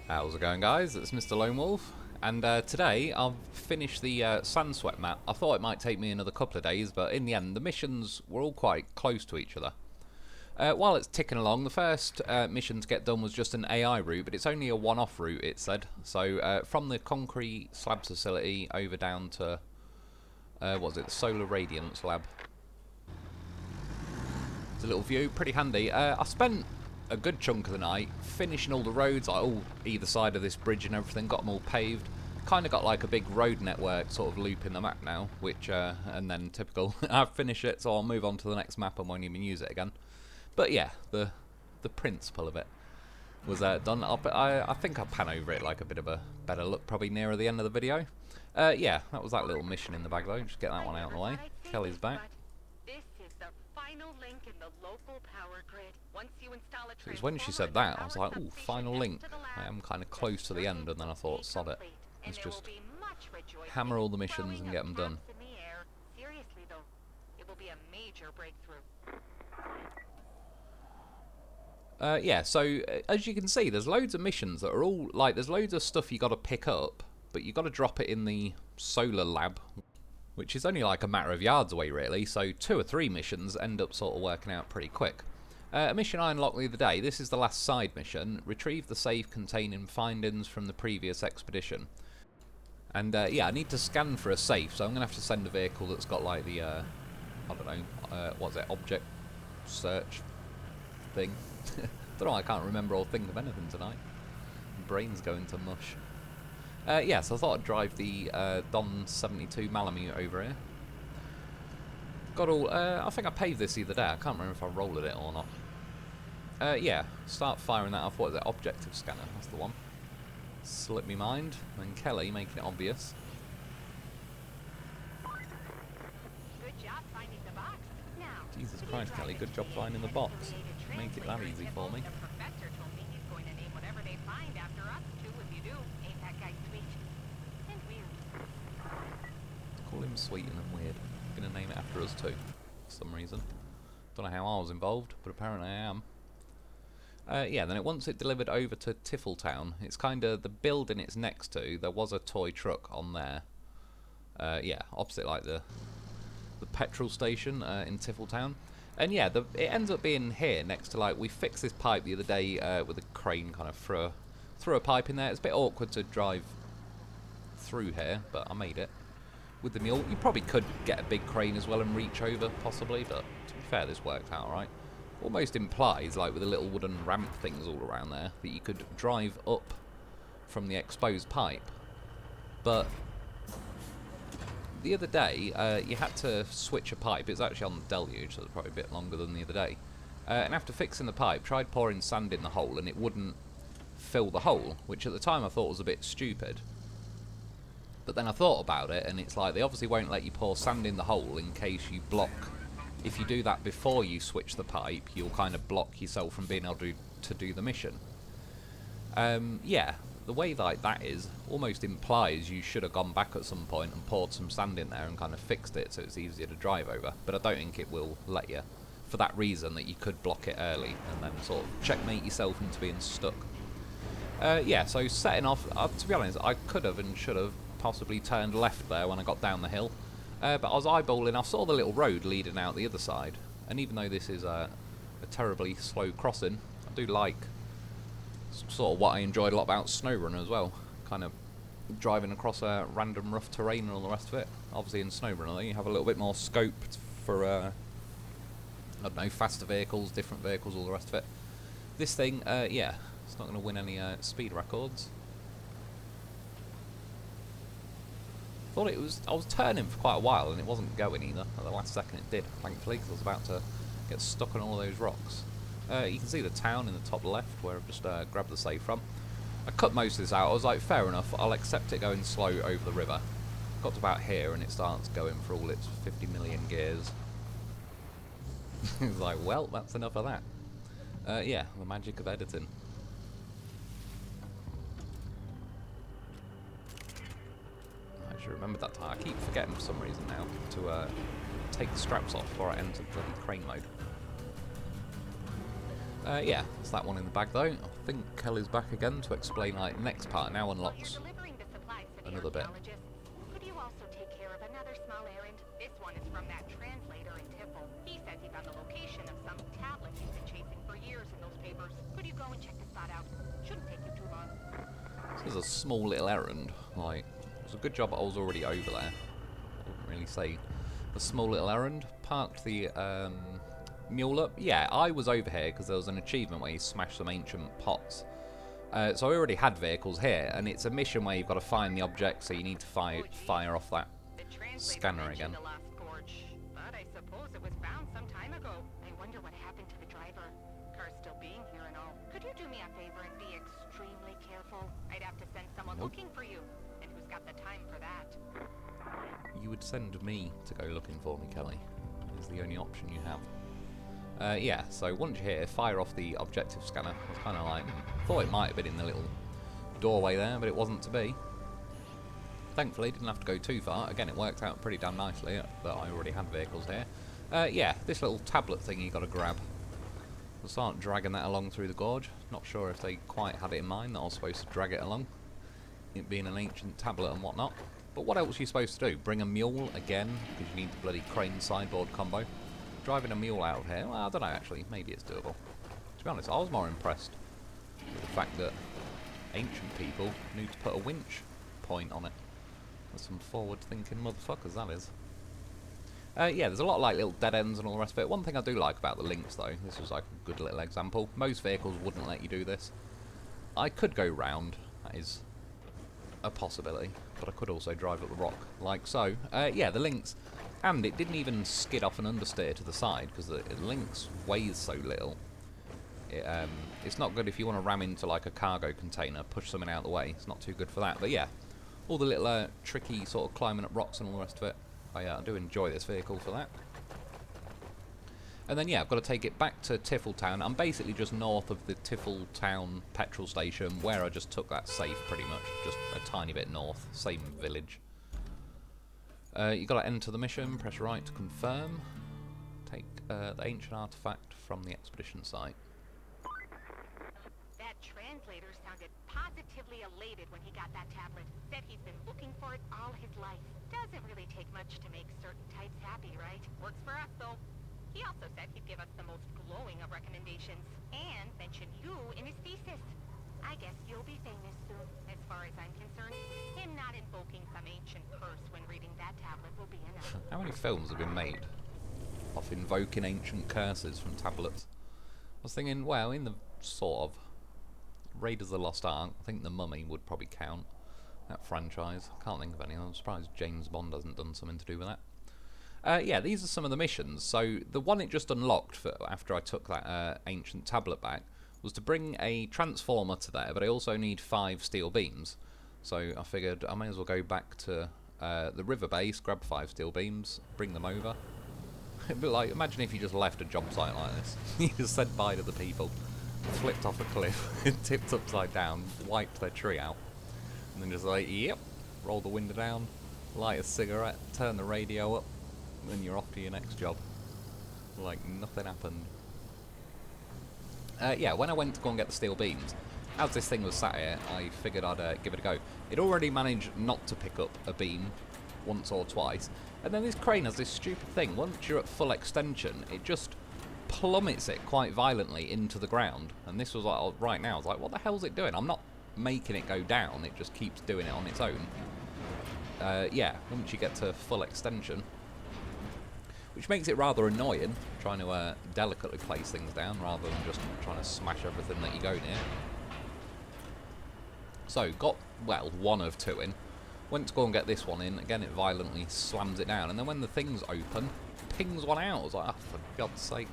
How's it going, guys? It's Mr. Lone Wolf, and today I've finished the Sandswept map. I thought it might take me another couple of days, but in the end the missions were all quite close to each other. While it's ticking along, the first mission to get done was just an AI route, but it's only a one-off route, it said. So from the concrete slabs facility over down to, what was it, the solar radiance lab. It's a little view, pretty handy. I spent a good chunk of the night finishing all the roads, like all either side of this bridge and everything, got them all paved. Kind of got like a big road network sort of loop in the map now, which, and then typical, I've finished it, so I'll move on to the next map and won't even use it again. But yeah, the principle of it was done. I think I'll pan over it like a bit of a better look probably nearer the end of the video. Yeah, that was that little mission in the bag though, just get that one out of the way. Kelly's back. Final link in the local power grid. Once you install So it was when she said that, I was like, ooh, final link. I am kind of close to the end, and then I thought, sod it. Let's just hammer all the missions and get them done. Seriously though, it will be a major breakthrough. Yeah, so as you can see, there's loads of missions that are all, like, there's loads of stuff you got to pick up, but you got to drop it in the solar lab, which is only like a matter of yards away really, so 2 or 3 missions end up sort of working out pretty quick. A mission I unlocked the other day, this is the last side mission, retrieve the safe containing findings from the previous expedition. And yeah, I need to scan for a safe, so I'm going to have to send a vehicle that's got like the, I don't know, what's it, object search thing. Don't know, I can't remember or think of anything tonight. My brain's going to mush. Yeah, so I thought I'd drive the Don 72 Malamute over here. Got all, I think I paved this the other day, I can't remember if I rolled it or not. Yeah, start firing that off. What is it? Objective scanner, that's the one. Slip me mind, and Kelly making it obvious. Good job finding the box. Now, Jesus Christ, Kelly, good job finding the box. Make it that easy for me. The professor told me he's going to name whatever they find after us, too, if you do. Ain't that guy sweet? And weird. Call him sweet and weird. Gonna name it after us too, for some reason. Don't know how I was involved, but apparently I am. Yeah, then once it delivered over to Tifletown, it's kind of the building it's next to. There was a toy truck on there. Yeah, opposite like the petrol station in Tifletown. And yeah, it ends up being here next to, like, we fixed this pipe the other day with a crane kind of threw a pipe in there. It's a bit awkward to drive through here, but I made it. With the mule, you probably could get a big crane as well and reach over, possibly, but to be fair, this worked out alright. Almost implies, like with the little wooden ramp things all around there, that you could drive up from the exposed pipe. But the other day, you had to switch a pipe. It's actually on the deluge, so it's probably a bit longer than the other day. And after fixing the pipe, tried pouring sand in the hole, and it wouldn't fill the hole, which at the time I thought was a bit stupid. But then I thought about it, and it's like they obviously won't let you pour sand in the hole in case you block. If you do that before you switch the pipe, you'll kind of block yourself from being able to do the mission. Yeah, the way like that is almost implies you should have gone back at some point and poured some sand in there and kind of fixed it so it's easier to drive over. But I don't think it will let you, for that reason that you could block it early and then sort of checkmate yourself into being stuck. Yeah, so setting off, to be honest, I could have and should have possibly turned left there when I got down the hill. But I was eyeballing, I saw the little road leading out the other side, and even though this is a terribly slow crossing, I do like sort of what I enjoyed a lot about SnowRunner as well, kind of driving across random rough terrain and all the rest of it. Obviously in SnowRunner you have a little bit more scope for, I don't know, faster vehicles, different vehicles, all the rest of it. This thing, yeah, it's not going to win any speed records. Thought it was, I was turning for quite a while and it wasn't going either. At the last second it did, thankfully, because I was about to get stuck on all those rocks. You can see the town in the top left where I've just grabbed the safe from. I cut most of this out. I was like, fair enough, I'll accept it going slow over the river. Got to about here and it starts going for all its 50 million gears. It's like, well, that's enough of that. Yeah, the magic of editing. I should remember that time. I keep forgetting for some reason now to take the straps off before I enter bloody crane mode. Yeah, it's that one in the bag though. I think Kelly's back again to explain, like, next part now While you're unlocks delivering the supplies to the another bit. archaeologists, could you also take care of another small errand? This one is from that translator in Tiffle. He says he found the location of some tablet he's been chasing for years in those papers. Could you go and check the spot out? Shouldn't take you too long. This is a small little errand. Like, it was a good job I was already over there. I wouldn't really say a small little errand. Parked the mule up. Yeah, I was over here because there was an achievement where you smash some ancient pots. So I already had vehicles here, and it's a mission where you've got to find the object, so you need to fire off that The translator scanner mentioned again. the lost gorge, but I suppose it was found some time ago. I wonder what happened to the driver. Car's still being here and all. Could you do me a favor and be extremely careful? I'd have to send someone Nope. looking for you, and who's got the time for that? You would send me to go looking for me, Kelly. Is the only option you have. Yeah, so once you're here, fire off the objective scanner. I was kind of like, thought it might have been in the little doorway there, but it wasn't to be. Thankfully, didn't have to go too far. Again, it worked out pretty damn nicely that I already had vehicles here. Yeah, this little tablet thing you got to grab. We'll start dragging that along through the gorge. Not sure if they quite had it in mind that I was supposed to drag it along, it being an ancient tablet and whatnot. But what else are you supposed to do? Bring a mule again, because you need the bloody crane sideboard combo. Driving a mule out of here, well, I don't know actually, maybe it's doable. To be honest, I was more impressed with the fact that ancient people knew to put a winch point on it. That's some forward-thinking motherfuckers, that is. Yeah, there's a lot of like little dead ends and all the rest of it. One thing I do like about the links though, this was like a good little example. Most vehicles wouldn't let you do this. I could go round, that is a possibility, but I could also drive up the rock, like so. Yeah, the links, and it didn't even skid off an understeer to the side, because the links weighs so little. It's not good if you want to ram into like a cargo container, push something out of the way, it's not too good for that. But yeah, all the little tricky sort of climbing up rocks and all the rest of it, I do enjoy this vehicle for that. And then yeah, I've got to take it back to Tiffle Town. I'm basically just north of the Tiffle Town petrol station, where I just took that safe pretty much, just a tiny bit north, same village. You've got to enter the mission, press right to confirm. Take the ancient artifact from the expedition site. That translator sounded positively elated when he got that tablet. Said he's been looking for it all his life. Doesn't really take much to make certain types happy, right? Works for us, though. He also said he'd give us the most glowing of recommendations, and mention you in his thesis. I guess you'll be famous soon, as far as I'm concerned. Him not invoking some ancient curse when reading that tablet will be enough. How many films have been made of invoking ancient curses from tablets? I was thinking, well, in the sort of Raiders of the Lost Ark, I think The Mummy would probably count, that franchise. I can't think of any. I'm surprised James Bond hasn't done something to do with that. Yeah, these are some of the missions. So the one it just unlocked after I took that ancient tablet back was to bring a transformer to there, but I also need 5 steel beams. So I figured I may as well go back to the river base, grab 5 steel beams, bring them over. It'd be like, imagine if you just left a job site like this. You just said bye to the people, flipped off a cliff, tipped upside down, wiped their tree out, and then just like, yep, roll the window down, light a cigarette, turn the radio up, and then you're off to your next job. Like nothing happened. Yeah, when I went to go and get the steel beams, as this thing was sat here, I figured I'd give it a go. It already managed not to pick up a beam once or twice, and then this crane has this stupid thing. Once you're at full extension, it just plummets it quite violently into the ground. And this was like, right now, I was like, what the hell's it doing? I'm not making it go down, it just keeps doing it on its own. Yeah, once you get to full extension, which makes it rather annoying, trying to delicately place things down rather than just trying to smash everything that you go near. So, got, well, 1 of 2 in. Went to go and get this one in. Again, it violently slams it down. And then when the thing's open, pings one out. I was like, oh, for God's sake.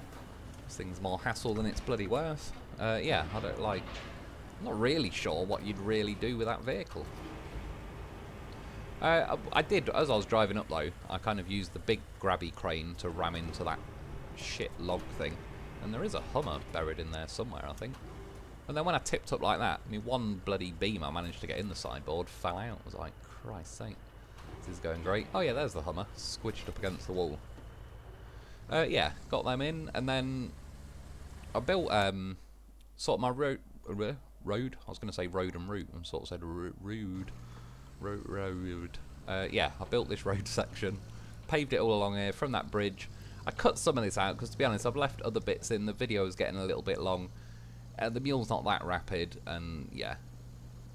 This thing's more hassle than it's bloody worth. Yeah, I don't like... I'm not really sure what you'd really do with that vehicle. I did, as I was driving up though, I kind of used the big grabby crane to ram into that shit log thing. And there is a Hummer buried in there somewhere, I think. And then when I tipped up like that, I mean, 1 bloody beam I managed to get in the sideboard fell out. I was like, Christ's sake, this is going great. Oh yeah, there's the Hummer, squished up against the wall. Yeah, got them in, and then I built sort of my road. I was going to say road and route, and sort of said road. Yeah, I built this road section, paved it all along here from that bridge. I cut some of this out because, to be honest, I've left other bits in. The video is getting a little bit long. The mule's not that rapid, and yeah,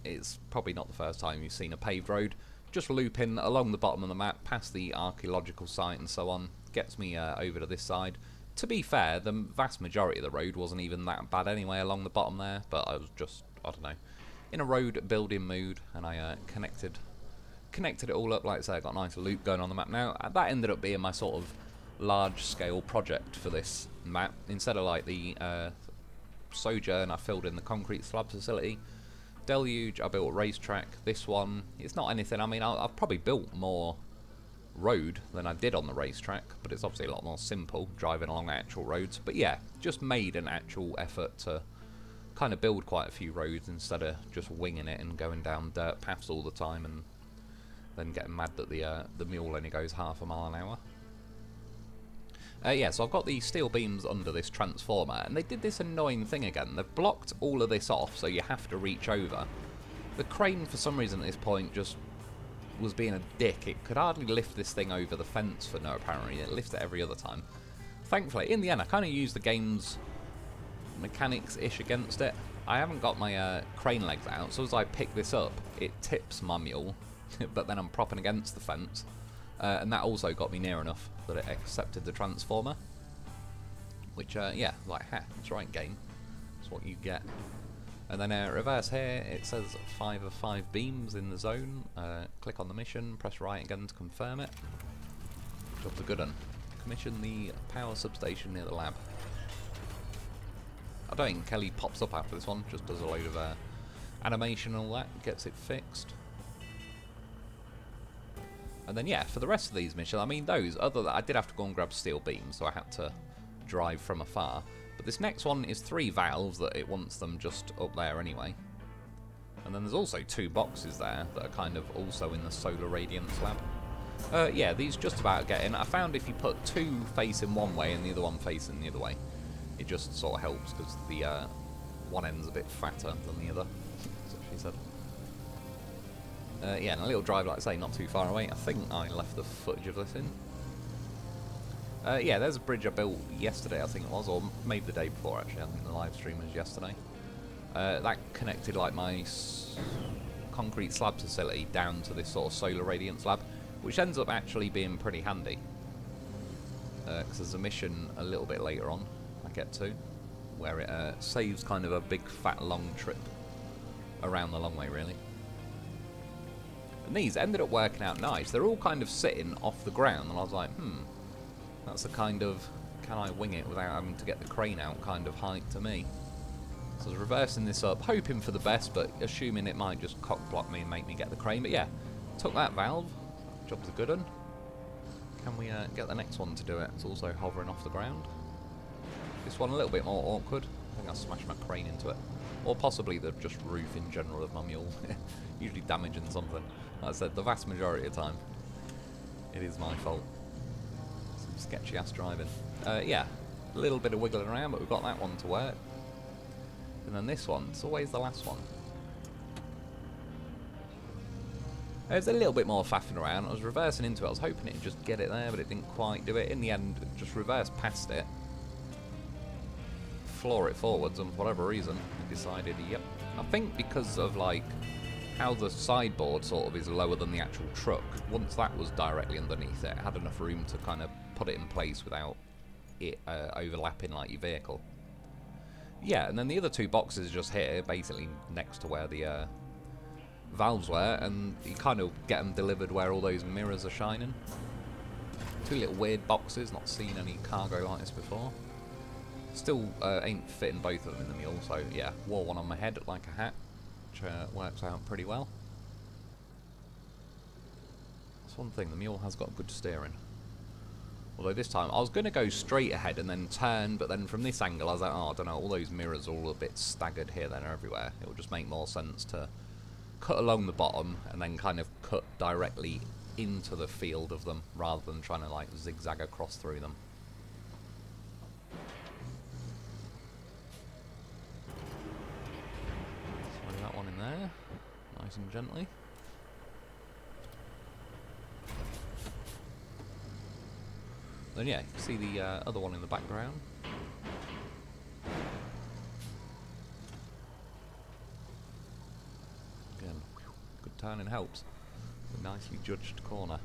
it's probably not the first time you've seen a paved road. Just looping along the bottom of the map, past the archaeological site and so on, gets me over to this side. To be fair, the vast majority of the road wasn't even that bad anyway along the bottom there, but I was just, I don't know, in a road building mood, and I connected it all up. Like I say, I got a nice loop going on the map now. That ended up being my sort of large-scale project for this map. Instead of like the Sojourn, I filled in the concrete slab facility. Deluge, I built a racetrack. This one, it's not anything. I mean, I've probably built more road than I did on the racetrack, but it's obviously a lot more simple driving along actual roads. But yeah, just made an actual effort to kind of build quite a few roads instead of just winging it and going down dirt paths all the time and then getting mad that the mule only goes half a mile an hour. Yeah, so I've got the steel beams under this transformer, and they did this annoying thing again. They've blocked all of this off, so you have to reach over. The crane, for some reason at this point, just was being a dick. It could hardly lift this thing over the fence for no apparent reason. It lifts it every other time. Thankfully, in the end, I kind of used the game's mechanics-ish against it. I haven't got my crane legs out, so as I pick this up, it tips my mule, but then I'm propping against the fence. And that also got me near enough that it accepted the transformer. Which, yeah, like, ha, that's right, game. That's what you get. And then reverse here, it says 5 of 5 beams in the zone. Click on the mission, press right again to confirm it. Job's a good one. Commission the power substation near the lab. I don't think Kelly pops up after this one, just does a load of animation and all that, gets it fixed. And then yeah, for the rest of these missions, I mean those, other than I did have to go and grab steel beams, so I had to drive from afar. But this next one is 3 valves that it wants them just up there anyway. And then there's also 2 boxes there that are kind of also in the solar radiance lab. Yeah, these just about get in. I found if you put 2 facing one way and the other one facing the other way, it just sort of helps because the one end's a bit fatter than the other. That's what she said. Yeah, and a little drive, like I say, not too far away. I think I left the footage of this in. Yeah, there's a bridge I built yesterday, I think it was, or maybe the day before, actually. I think the live stream was yesterday. That connected, like, my concrete slab facility down to this sort of solar radiance lab, which ends up actually being pretty handy. Because there's a mission a little bit later on I get to, where it saves kind of a big, fat, long trip around the long way, really. And these ended up working out nice. They're all kind of sitting off the ground, and I was like, that's a kind of, can I wing it without having to get the crane out kind of height to me. So I was reversing this up, hoping for the best, but assuming it might just cock block me and make me get the crane. But yeah, took that valve. Job's a good one. Can we get the next one to do it? It's also hovering off the ground. This one a little bit more awkward. I think I smashed my crane into it. Or possibly the just roof in general of my mule. Usually damaging something. Like I said, the vast majority of the time, it is my fault. Some sketchy ass driving. Yeah, a little bit of wiggling around, but we've got that one to work. And then this one, it's always the last one. There's a little bit more faffing around. I was reversing into it. I was hoping it'd just get it there, but it didn't quite do it. In the end, it just reversed past it. Floor it forwards, and for whatever reason, I decided, yep. I think because of, like, how the sideboard sort of is lower than the actual truck, once that was directly underneath it, it had enough room to kind of put it in place without it overlapping, like, your vehicle. Yeah, and then the other 2 boxes are just here, basically next to where the valves were, and you kind of get them delivered where all those mirrors are shining. 2 little weird boxes, not seen any cargo like this before. Still ain't fitting both of them in the mule, so yeah, wore one on my head like a hat, which works out pretty well. That's one thing, the mule has got good steering. Although this time, I was going to go straight ahead and then turn, but then from this angle I was like, oh, I don't know, all those mirrors are all a bit staggered here, there and everywhere. It would just make more sense to cut along the bottom and then kind of cut directly into the field of them, rather than trying to like zigzag across through them. Nice and gently. Then yeah, you can see the other one in the background. Again, good turning helps. A nicely judged corner.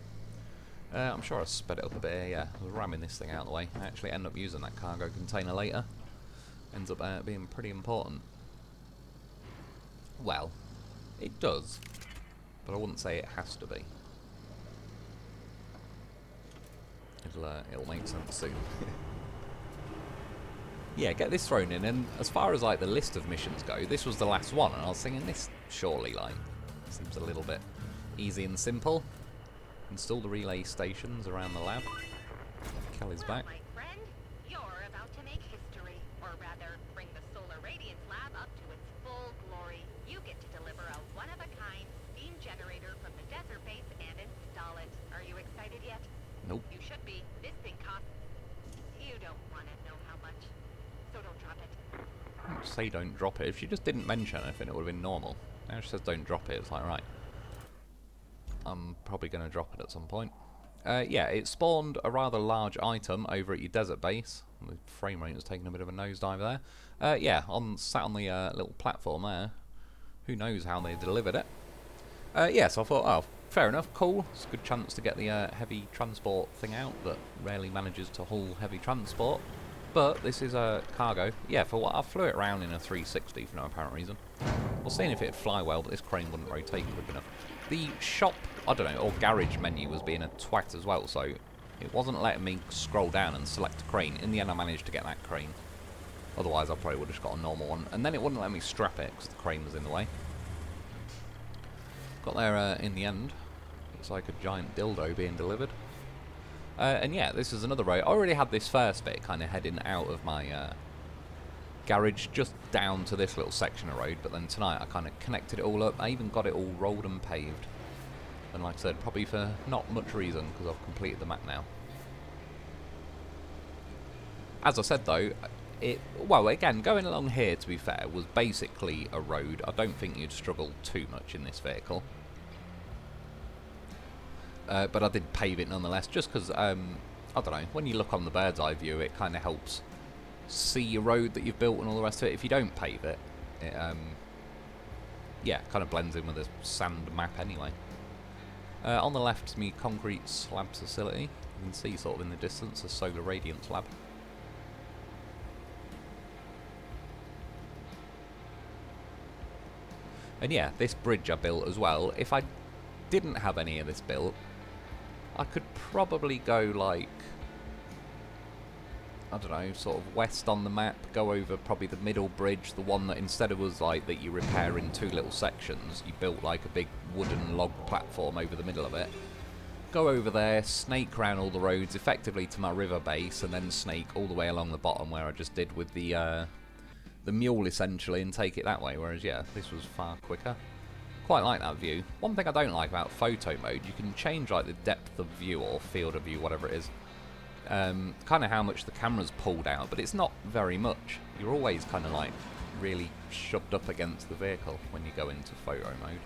I'm sure I sped it up a bit here, yeah. I was ramming this thing out of the way. I actually end up using that cargo container later. Ends up being pretty important. Well, it does, but I wouldn't say it has to be. It'll make sense soon. Yeah, get this thrown in, and as far as like the list of missions go, this was the last one, and I was thinking this surely like seems a little bit easy and simple. Install the relay stations around the lab. Kelly's back. My friend, you're about to make history, or rather, bring the solar radiance lab up to its full glory. You get to deliver a one-of-a-kind steam generator from the desert base and install it. Are you excited yet? Nope. You should be. This thing costs. You don't want to know how much, so don't drop it. Don't say don't drop it. If she just didn't mention anything, it would have been normal. Now she says don't drop it. It's like, right. I'm probably going to drop it at some point. Yeah, it spawned a rather large item over at your desert base. The frame rate has taken a bit of a nosedive there. Yeah, sat on the little platform there. Who knows how they delivered it. Yeah, so I thought, oh, fair enough, cool. It's a good chance to get the heavy transport thing out that rarely manages to haul heavy transport. But this is a cargo. Yeah, for what I flew it around in a 360 for no apparent reason. I was seeing if it'd fly well, but this crane wouldn't rotate quick enough. The shop, I don't know, or garage menu was being a twat as well, so it wasn't letting me scroll down and select a crane. In the end, I managed to get that crane. Otherwise, I probably would have just got a normal one. And then it wouldn't let me strap it because the crane was in the way. Got there in the end. Looks like a giant dildo being delivered. And yeah, this is another road. I already had this first bit kind of heading out of my garage just down to this little section of road, but then tonight I kind of connected it all up. I even got it all rolled and paved. And like I said, probably for not much reason, because I've completed the map now. As I said though, well again, going along here to be fair, was basically a road. I don't think you'd struggle too much in this vehicle. But I did pave it nonetheless, just because, I don't know, when you look on the bird's eye view, it kind of helps see your road that you've built and all the rest of it. If you don't pave it, yeah, kind of blends in with the sand map anyway. On the left is my concrete slab facility. You can see sort of in the distance the solar radiance lab. And yeah, this bridge I built as well. If I didn't have any of this built, I could probably go like, I don't know, sort of west on the map, go over probably the middle bridge, the one that instead of was like that you repair in two little sections, you built like a big wooden log platform over the middle of it. Go over there, snake around all the roads effectively to my river base, and then snake all the way along the bottom where I just did with the mule essentially, and take it that way, whereas yeah, this was far quicker. Quite like that view. One thing I don't like about photo mode, you can change like the depth of view or field of view, whatever it is. Kind of how much the camera's pulled out, but it's not very much. You're always kind of like really shoved up against the vehicle when you go into photo mode.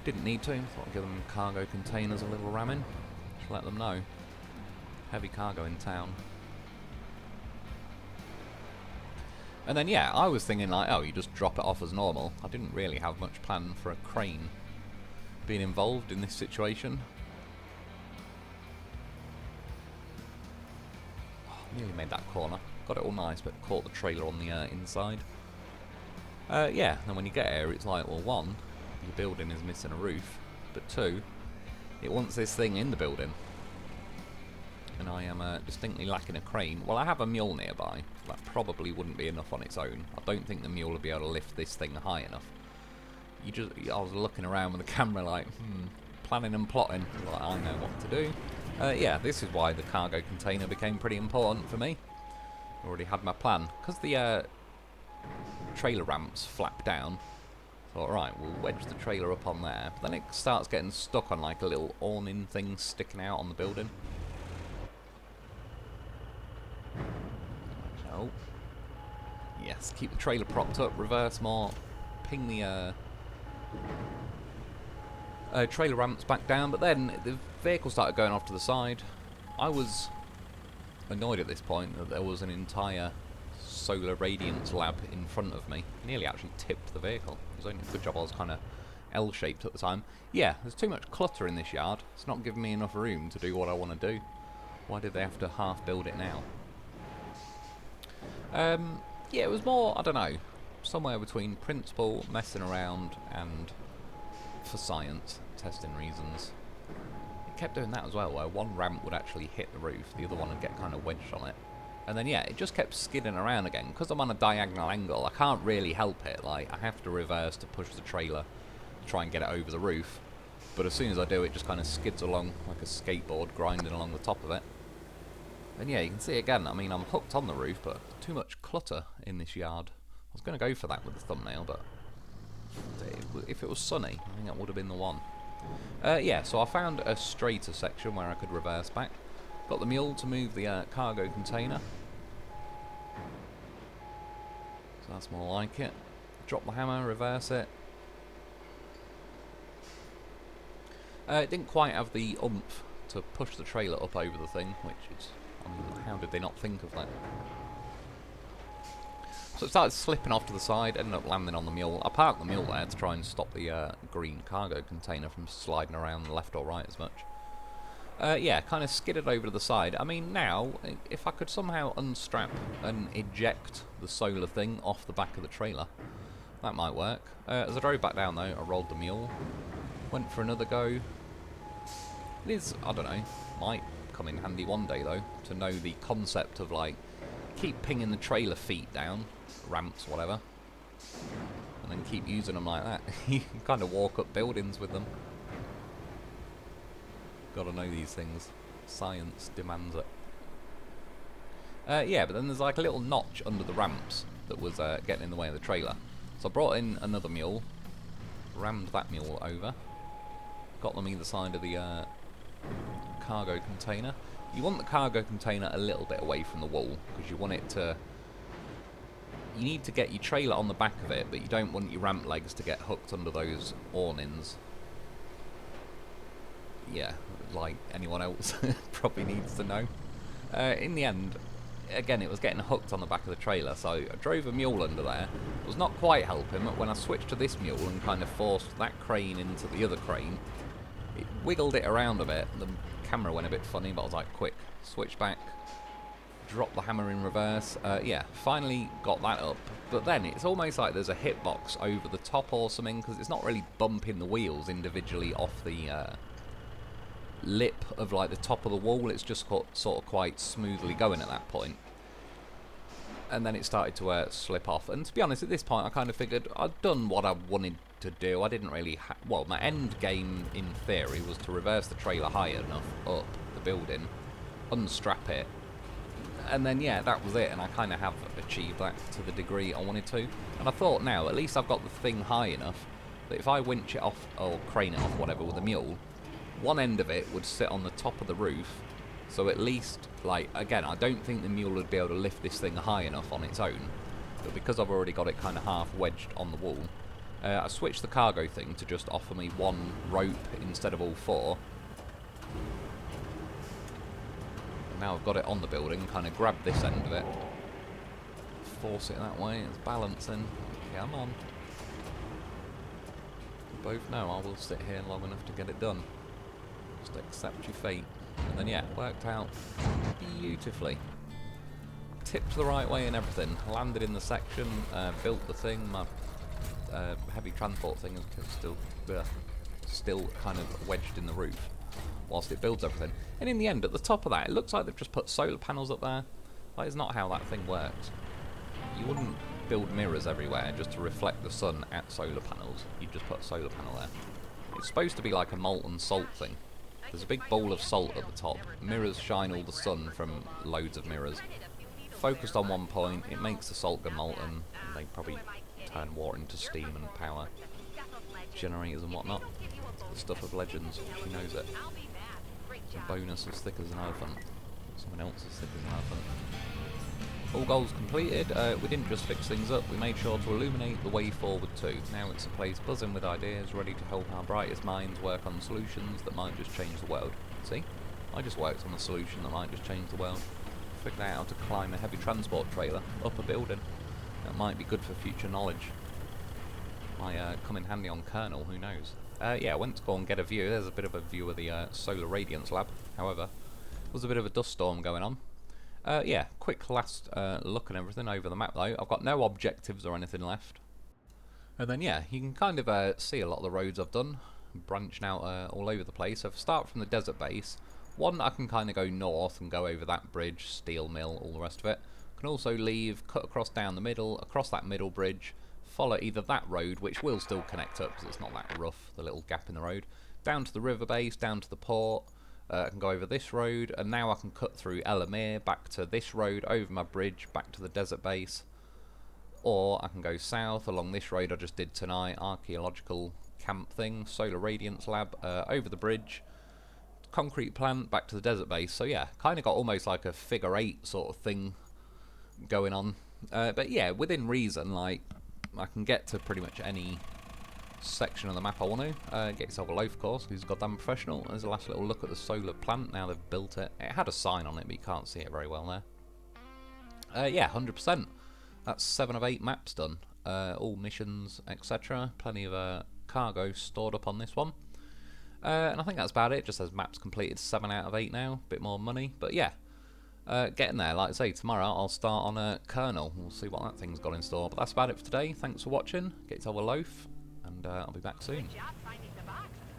Didn't need to, thought I'd give them cargo containers a little ramming. Just let them know. Heavy cargo in town. And then yeah, I was thinking like, oh, you just drop it off as normal. I didn't really have much plan for a crane being involved in this situation. Nearly made that corner. Got it all nice, but caught the trailer on the inside. Yeah, and when you get here, it's like, well, one, your building is missing a roof, but two, it wants this thing in the building. And I am distinctly lacking a crane. Well, I have a mule nearby. That probably wouldn't be enough on its own. I don't think the mule will be able to lift this thing high enough. I was looking around with the camera like, planning and plotting. Like, I know what to do. Yeah, this is why the cargo container became pretty important for me. I already had my plan. Because the trailer ramps flap down, I thought, right, we'll wedge the trailer up on there. But then it starts getting stuck on like a little awning thing sticking out on the building. Oh. Yes, keep the trailer propped up, reverse more, ping the Trailer ramps back down, but then the vehicle started going off to the side. I was annoyed at this point that there was an entire solar radiance lab in front of me. Nearly actually tipped the vehicle. It was only a good job I was kind of L-shaped at the time. Yeah, there's too much clutter in this yard. It's not giving me enough room to do what I want to do. Why did they have to half build it now? Yeah, it was more, I don't know, somewhere between principle, messing around, and for science, testing reasons. It kept doing that as well, where one ramp would actually hit the roof, the other one would get kind of wedged on it. And then, yeah, it just kept skidding around again. Because I'm on a diagonal angle, I can't really help it. Like, I have to reverse to push the trailer to try and get it over the roof. But as soon as I do, it just kind of skids along like a skateboard, grinding along the top of it. And yeah, you can see again, I mean, I'm hooked on the roof, but too much clutter in this yard. I was going to go for that with the thumbnail, but if it was sunny, I think that would have been the one. Yeah, so I found a straighter section where I could reverse back. Got the mule to move the cargo container. So that's more like it. Drop the hammer, reverse it. It didn't quite have the oomph to push the trailer up over the thing, which is, I mean, how did they not think of that? So it started slipping off to the side, ended up landing on the mule. I parked the mule there to try and stop the green cargo container from sliding around left or right as much. Yeah, kind of skidded over to the side. I mean, now, if I could somehow unstrap and eject the solar thing off the back of the trailer, that might work. As I drove back down, though, I rolled the mule. Went for another go. It is, I don't know, might come in handy one day, though, to know the concept of, like, keep pinging the trailer feet down, ramps, whatever, and then keep using them like that. You can kind of walk up buildings with them. Gotta know these things. Science demands it. Yeah, but then there's like a little notch under the ramps that was getting in the way of the trailer. So I brought in another mule, rammed that mule over, got them either side of the cargo container. You want the cargo container a little bit away from the wall, because you want it to... You need to get your trailer on the back of it, but you don't want your ramp legs to get hooked under those awnings. Yeah, like anyone else probably needs to know. In the end, again, it was getting hooked on the back of the trailer, so I drove a mule under there. It was not quite helping, but when I switched to this mule and kind of forced that crane into the other crane, it wiggled it around a bit. The camera went a bit funny, but I was like, quick, switch back, drop the hammer in reverse. Yeah, finally got that up. But then it's almost like there's a hitbox over the top or something, because it's not really bumping the wheels individually off the lip of like the top of the wall. It's just got sort of quite smoothly going at that point. And then it started to slip off. And to be honest, at this point I kind of figured I'd done what I wanted to do. I didn't really well, my end game in theory was to reverse the trailer high enough up the building, unstrap it, and then yeah, that was it. And I kind of have achieved that to the degree I wanted to. And I thought, now at least I've got the thing high enough that if I winch it off or crane it off, whatever, with a mule, one end of it would sit on the top of the roof. So at least, like, again, I don't think the mule would be able to lift this thing high enough on its own. But because I've already got it kind of half wedged on the wall, I switched the cargo thing to just offer me one rope instead of all four. And now I've got it on the building, kind of grab this end of it, force it that way, it's balancing. Come on. We both know I will sit here long enough to get it done. Just accept your fate. And then yeah, worked out beautifully. Tipped the right way and everything. Landed in the section, built the thing. My heavy transport thing is still kind of wedged in the roof whilst it builds everything. And in the end, at the top of that, it looks like they've just put solar panels up there. That is not how that thing works. You wouldn't build mirrors everywhere just to reflect the sun at solar panels. You'd just put a solar panel there. It's supposed to be like a molten salt thing. There's a big bowl of salt at the top. Mirrors shine all the sun from loads of mirrors. Focused on one point, it makes the salt go molten. They probably turn water into steam and power generators and whatnot. The stuff of legends, she knows it. It's a bonus as thick as an elephant. Someone else as thick as an elephant. All goals completed. We didn't just fix things up, we made sure to illuminate the way forward too. Now it's a place buzzing with ideas, ready to help our brightest minds work on solutions that might just change the world. See? I just worked on a solution that might just change the world. Figured out how to climb a heavy transport trailer up a building. That might be good for future knowledge. Might come in handy on Kernel, who knows. Yeah, I went to go and get a view. There's a bit of a view of the solar radiance lab. However, there was a bit of a dust storm going on. Yeah, quick last look and everything over the map though. I've got no objectives or anything left. And then yeah, you can kind of see a lot of the roads I've done, branching out all over the place. So if I start from the desert base, one I can kind of go north and go over that bridge, steel mill, all the rest of it. I can also leave, cut across down the middle, across that middle bridge, follow either that road, which will still connect up because it's not that rough, the little gap in the road, down to the river base, down to the port. I can go over this road, and now I can cut through Elamir, back to this road, over my bridge, back to the desert base. Or I can go south along this road I just did tonight, archaeological camp thing, solar radiance lab, over the bridge, concrete plant, back to the desert base. So yeah, kind of got almost like a figure eight sort of thing going on. But yeah, within reason, like, I can get to pretty much any section of the map I want to. Get yourself a loaf, of course, who's goddamn professional. There's a last little look at the solar plant, now they've built it. It had a sign on it, but you can't see it very well there. Yeah, 100%. That's 7 of 8 maps done. All missions, etc. Plenty of cargo stored up on this one. And I think that's about it. Just says maps completed 7 out of 8 now. Bit more money, but yeah. Getting there, like I say, tomorrow I'll start on a Kernel. We'll see what that thing's got in store. But that's about it for today. Thanks for watching. Get yourself a loaf, and I'll be back soon. Good job finding